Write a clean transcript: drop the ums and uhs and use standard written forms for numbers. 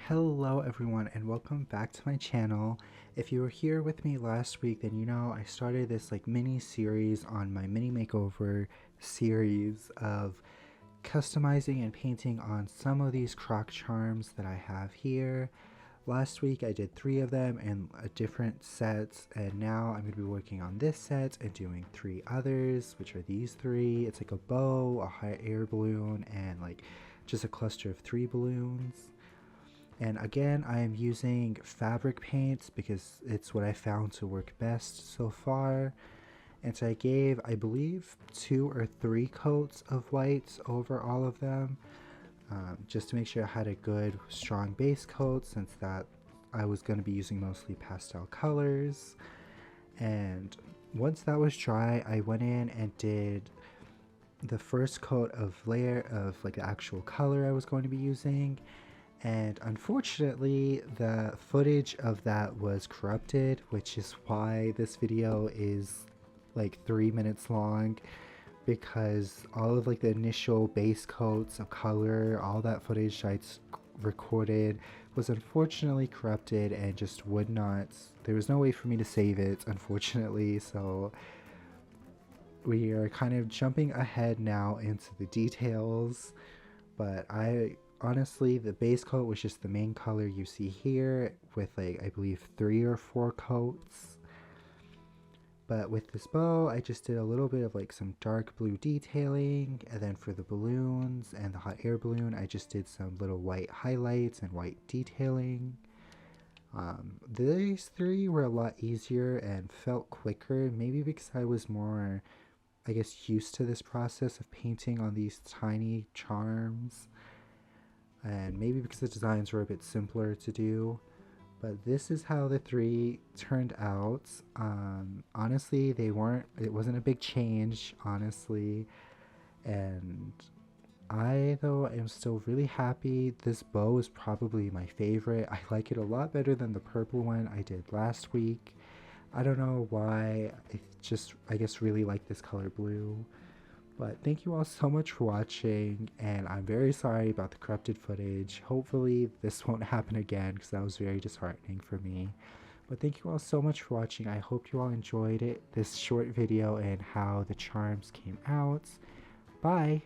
Hello everyone and welcome back to my channel. If you were here with me last week, then you know I started this mini series on my mini makeover series of customizing and painting on some of these croc charms that I have here. Last week I did 3 of them in different sets, and now I'm going to be working on this set and doing 3 others, which are these 3. It's like a bow, a hot air balloon, and just a cluster of 3 balloons. And again, I am using fabric paints because it's what I found to work best so far. And so I gave, I believe, 2 or 3 coats of white over all of them, just to make sure I had a good strong base coat, since that I was going to be using mostly pastel colors. And once that was dry, I went in and did the first coat of layer of the actual color I was going to be using. And unfortunately, the footage of that was corrupted, which is why this video is 3 minutes long, because all of the initial base coats of color, all that footage I recorded was unfortunately corrupted and just would not, there was no way for me to save it, unfortunately. So we are kind of jumping ahead now into the details, but honestly, the base coat was just the main color you see here, with I believe 3 or 4 coats. But with this bow, I just did a little bit of some dark blue detailing, and then for the balloons and the hot air balloon, I just did some little white highlights and white detailing. These 3 were a lot easier and felt quicker, maybe because I was more, I guess, used to this process of painting on these tiny charms, and maybe because the designs were a bit simpler to do. But this is how the 3 turned out. Honestly, it wasn't a big change, honestly, and I, though, am still really happy. This bow is probably my favorite. I like it a lot better than the purple one I did last week. I don't know why, I guess really like this color blue. But thank you all so much for watching, and I'm very sorry about the corrupted footage. Hopefully this won't happen again, because that was very disheartening for me. But thank you all so much for watching. I hope you all enjoyed this short video and how the charms came out. Bye!